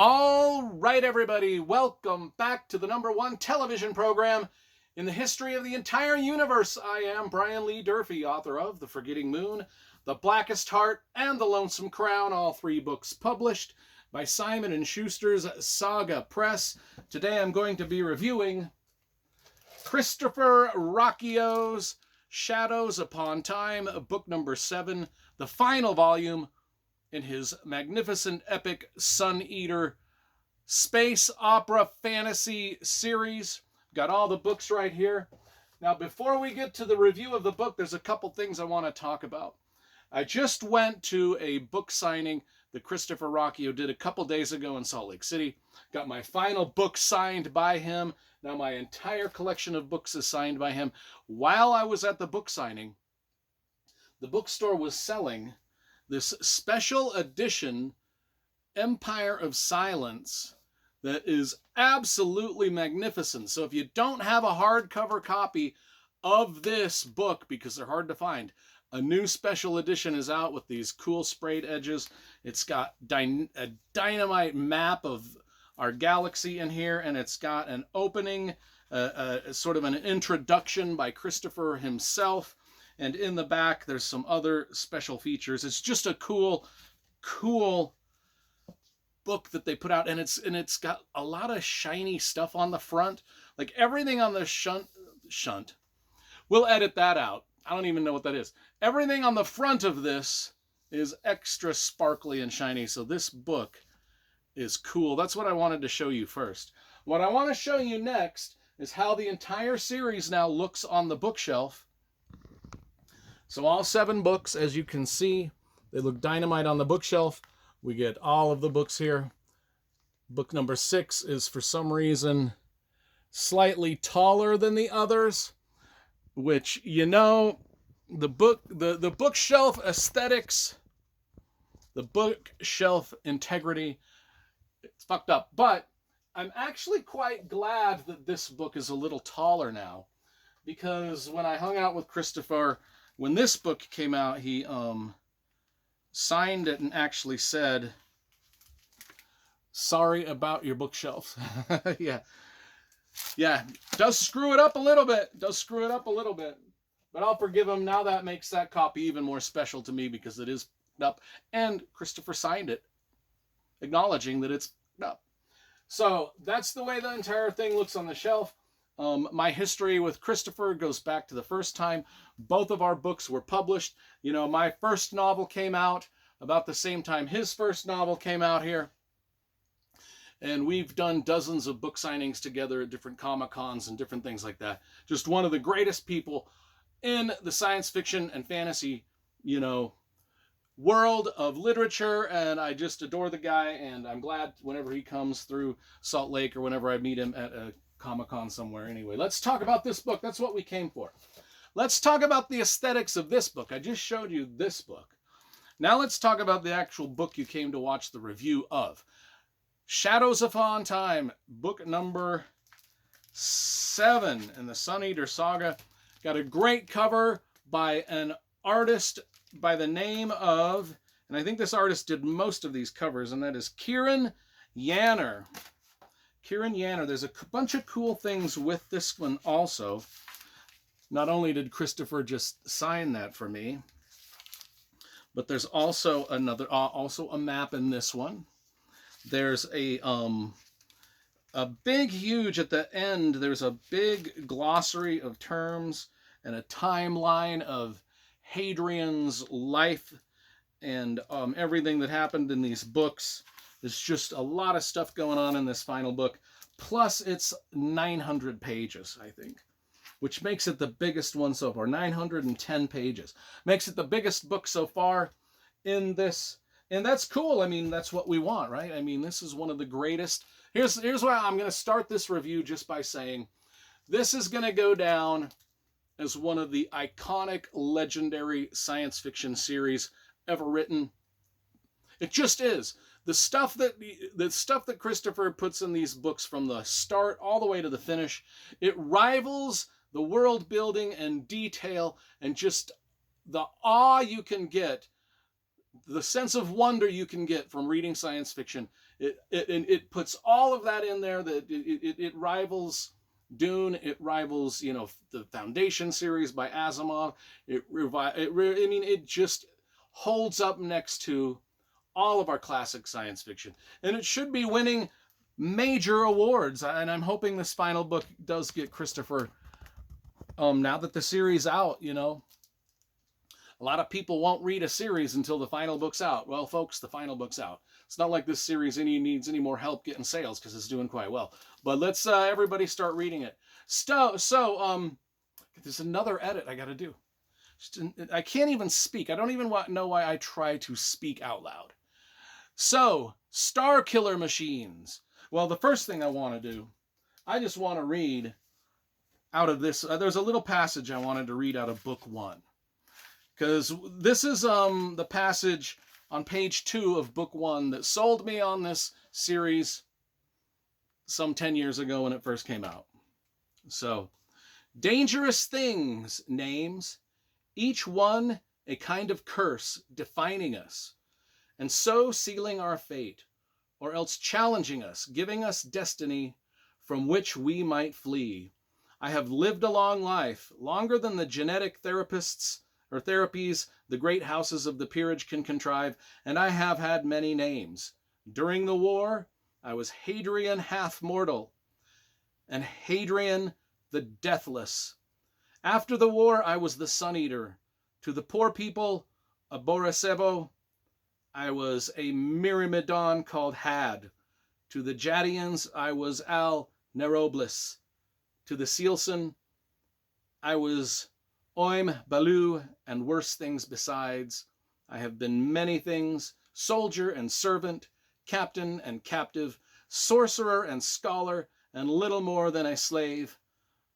All right, everybody, welcome back to the #1 television program in the history of the entire universe. I am Brian Lee Durfee, author of The Forgetting Moon, The Blackest Heart, and The Lonesome Crown, all three books published by Simon & Schuster's Saga Press. Today I'm going to be reviewing Christopher Ruocchio's Shadows Upon Time, book number 7, the final volume in his magnificent epic Sun Eater space opera fantasy series. Got all the books right here. Now, before we get to the review of the book, there's a couple things I want to talk about. I just went to a book signing that Christopher Ruocchio did a couple days ago in Salt Lake City. Got my final book signed by him. Now my entire collection of books is signed by him. While I was at the book signing, the bookstore was selling this special edition Empire of Silence that is absolutely magnificent. So if you don't have a hardcover copy of this book, because they're hard to find, a new special edition is out with these cool sprayed edges. It's got a dynamite map of our galaxy in here, and it's got an opening, sort of an introduction by Christopher himself. And in the back, there's some other special features. It's just a cool book that they put out, and it's got a lot of shiny stuff on the front. Like everything on the shunt. We'll edit that out. I don't even know what that is. Everything on the front of this is extra sparkly and shiny, so this book is cool. That's what I wanted to show you first. What I want to show you next is how the entire series now looks on the bookshelf. So all 7 books, as you can see, they look dynamite on the bookshelf. We get all of the books here. Book number 6 is, for some reason, slightly taller than the others, which, you know, the bookshelf aesthetics, the bookshelf integrity, it's fucked up. But I'm actually quite glad that this book is a little taller now, because when I hung out with Christopher, when this book came out, he signed it and actually said, "Sorry about your bookshelf." Yeah, does screw it up a little bit. But I'll forgive him. Now that makes that copy even more special to me because it is up. And Christopher signed it, acknowledging that it's up. So that's the way the entire thing looks on the shelf. My history with Christopher goes back to the first time both of our books were published. You know, my first novel came out about the same time his first novel came out here. And we've done dozens of book signings together at different Comic-Cons and different things like that. Just one of the greatest people in the science fiction and fantasy, you know, world of literature, and I just adore the guy, and I'm glad whenever he comes through Salt Lake or whenever I meet him at a Comic-Con somewhere. Anyway, let's talk about this book. That's what we came for. Let's talk about the aesthetics of this book. I just showed you this book. Now let's talk about the actual book you came to watch the review of. Shadows Upon Time, book number 7 in the Sun Eater saga. Got a great cover by an artist by the name of, and I think this artist did most of these covers, and that is Kieran Yanner. Kieran Yanner. There's a bunch of cool things with this one also. Not only did Christopher just sign that for me, but there's also also a map in this one. There's a big, huge, at the end, there's a big glossary of terms and a timeline of Hadrian's life and everything that happened in these books. There's just a lot of stuff going on in this final book. Plus, it's 900 pages, I think, which makes it the biggest one so far. 910 pages. Makes it the biggest book so far in this. And that's cool. I mean, that's what we want, right? I mean, this is one of the greatest. Here's why I'm going to start this review just by saying this is going to go down as one of the iconic, legendary science fiction series ever written. It just is. The stuff that Christopher puts in these books from the start all the way to the finish, it rivals the world building and detail and just the awe you can get, the sense of wonder you can get from reading science fiction It puts all of that in there. That it rivals Dune. It rivals, the Foundation series by Asimov. It just holds up next to all of our classic science fiction, and it should be winning major awards. And I'm hoping this final book does get Christopher. Now that the series out, a lot of people won't read a series until the final book's out. Well, folks, the final book's out. It's not like this series needs any more help getting sales because it's doing quite well. But let's everybody start reading it. There's another edit I got to do. I can't even speak. I don't even know why I try to speak out loud. So, Star Killer Machines. Well, the first thing I want to do, I just want to read out of this. There's a little passage I wanted to read out of book 1. Because this is the passage on page 2 of book 1 that sold me on this series some 10 years ago when it first came out. So, dangerous things, names, each one a kind of curse defining us, and so sealing our fate, or else challenging us, giving us destiny from which we might flee. I have lived a long life, longer than the genetic therapies the great houses of the peerage can contrive, and I have had many names. During the war, I was Hadrian Half-Mortal, and Hadrian the Deathless. After the war, I was the Sun-Eater. To the poor people, a Borisebo, I was a Myrmidon called Had. To the Jadians, I was Al Nerobles. To the Sealson, I was Oim Baloo, and worse things besides. I have been many things, soldier and servant, captain and captive, sorcerer and scholar, and little more than a slave.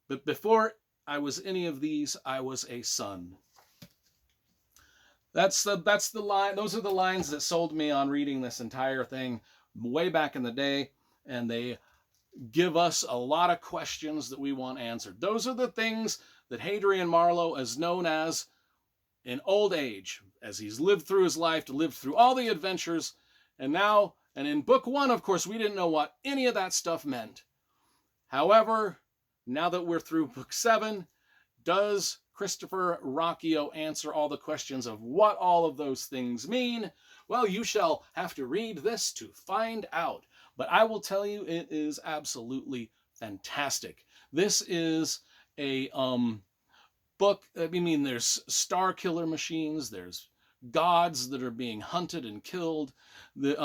But before I was any of these, I was a son. That's the line. Those are the lines that sold me on reading this entire thing way back in the day, and they give us a lot of questions that we want answered. Those are the things that Hadrian Marlowe is known as in old age, as he's lived through his life, to live through all the adventures. And in book 1, of course, we didn't know what any of that stuff meant. However, now that we're through book 7, does Christopher Ruocchio answer all the questions of what all of those things mean? Well, you shall have to read this to find out. But I will tell you, it is absolutely fantastic. This is a book. There's star killer machines. There's gods that are being hunted and killed. This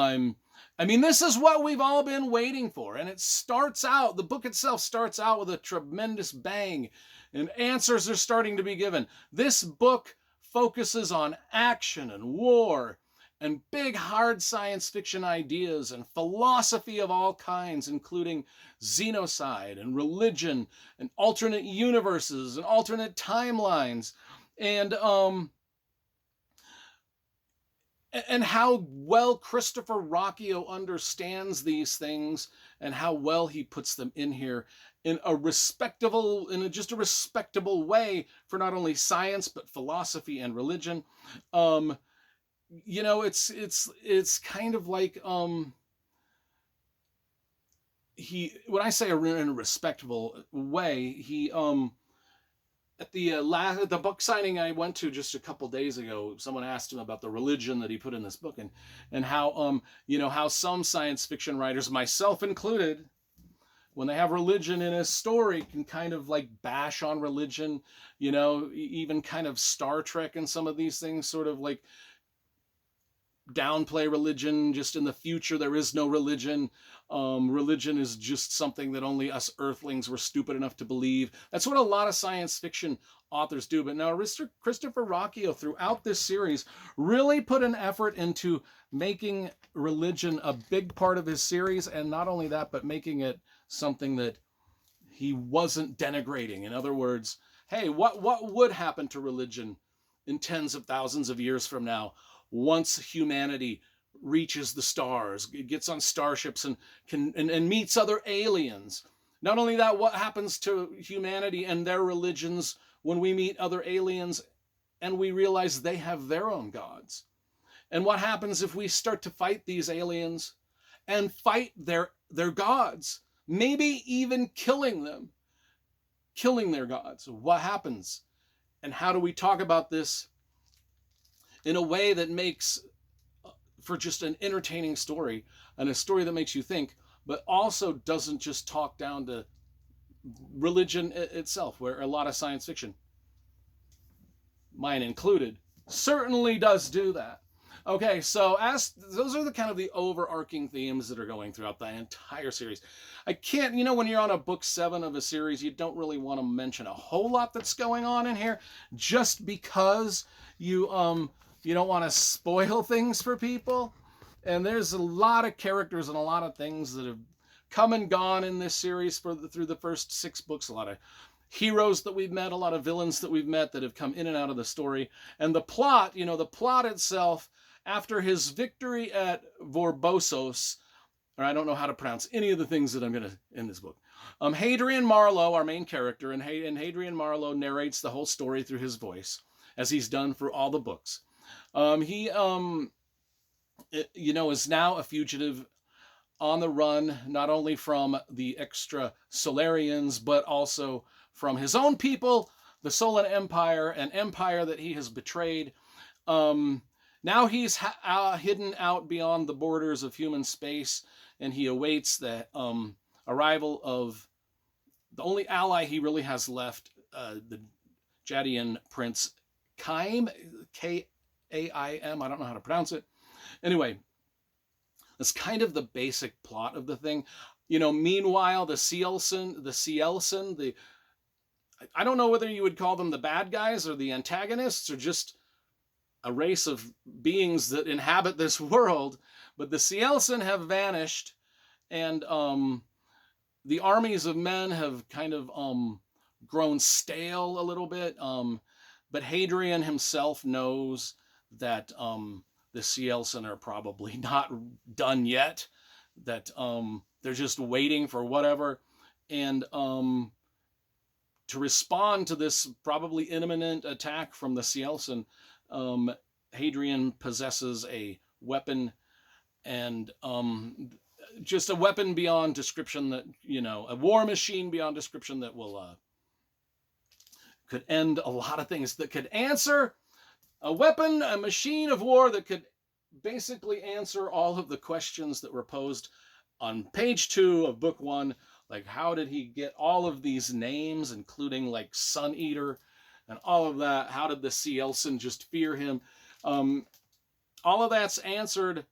is what we've all been waiting for. And the book itself starts out with a tremendous bang, and answers are starting to be given. This book focuses on action and war and big, hard science fiction ideas and philosophy of all kinds, including xenocide and religion and alternate universes and alternate timelines, and how well Christopher Ruocchio understands these things, and how well he puts them in here in a respectable way for not only science but philosophy and religion. It's kind of like when I say in a respectable way, he at the book signing I went to just a couple days ago, someone asked him about the religion that he put in this book, and how how some science fiction writers, myself included, when they have religion in a story, can kind of like bash on religion, even kind of Star Trek and some of these things, sort of like downplay religion. Just in the future, there is no religion. Religion is just something that only us earthlings were stupid enough to believe. That's what a lot of science fiction authors do. But now Christopher Ruocchio, throughout this series, really put an effort into making religion a big part of his series. And not only that, but making it something that he wasn't denigrating. In other words, hey, what would happen to religion in tens of thousands of years from now, once humanity reaches the stars, gets on starships and meets other aliens? Not only that, what happens to humanity and their religions when we meet other aliens and we realize they have their own gods? And what happens if we start to fight these aliens and fight their gods, maybe even killing their gods. What happens? And how do we talk about this in a way that makes for just an entertaining story, and a story that makes you think, but also doesn't just talk down to religion itself, where a lot of science fiction, mine included, certainly does do that. Okay, so as those are the kind of the overarching themes that are going throughout the entire series. I can't, when you're on a book 7 of a series, you don't really want to mention a whole lot that's going on in here, just because you don't want to spoil things for people. And there's a lot of characters and a lot of things that have come and gone in this series through the first 6 books. A lot of heroes that we've met, a lot of villains that we've met that have come in and out of the story. And the plot, the plot itself, after his victory at Vorbosos, or I don't know how to pronounce any of the things that I'm going to in this book. Hadrian Marlowe, our main character, and Hadrian Marlowe narrates the whole story through his voice, as he's done for all the books. He is now a fugitive on the run, not only from the extrasolarians, but also from his own people, the Solan Empire, an empire that he has betrayed. Now he's hidden out beyond the borders of human space, and he awaits the arrival of the only ally he really has left, the Jadian Prince Kaim, Kaim, I don't know how to pronounce it. Anyway, that's kind of the basic plot of the thing. Meanwhile, the Cielsen, I don't know whether you would call them the bad guys or the antagonists or just a race of beings that inhabit this world, but the Cielsen have vanished, and the armies of men have kind of grown stale a little bit, but Hadrian himself knows that the Cielsen are probably not done yet, that they're just waiting for whatever, and to respond to this probably imminent attack from the Cielsen, Hadrian possesses a weapon, and just a weapon beyond description that, a war machine beyond description that will could end a lot of things, that could answer a weapon, a machine of war that could basically answer all of the questions that were posed on page 2 of book 1. Like, how did he get all of these names, including like Sun Eater and all of that? How did the Cielsen just fear him? All of that's answered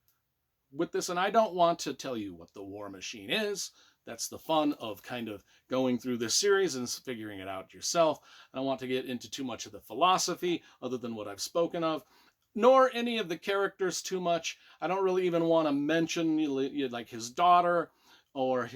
with this, and I don't want to tell you what the war machine is. That's the fun of kind of going through this series and figuring it out yourself. I don't want to get into too much of the philosophy other than what I've spoken of, nor any of the characters too much. I don't really even want to mention like his daughter or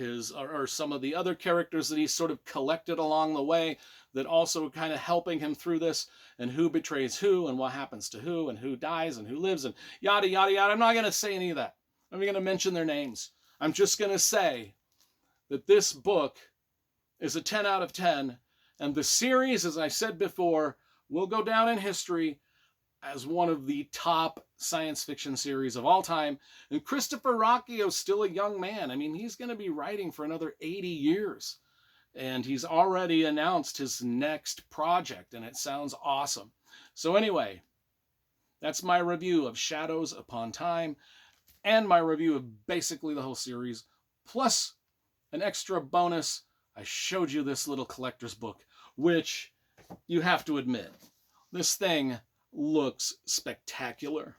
some of the other characters that he's sort of collected along the way that also kind of helping him through this, and who betrays who and what happens to who and who dies and who lives and yada, yada, yada. I'm not going to say any of that. I'm not going to mention their names. I'm just going to say that this book is a 10 out of 10, and the series, as I said before, will go down in history as one of the top science fiction series of all time. And Christopher Ruocchio is still a young man. I mean, he's going to be writing for another 80 years. And he's already announced his next project, and it sounds awesome. So anyway, that's my review of Shadows Upon Time, and my review of basically the whole series, plus an extra bonus. I showed you this little collector's book, which you have to admit, this thing looks spectacular.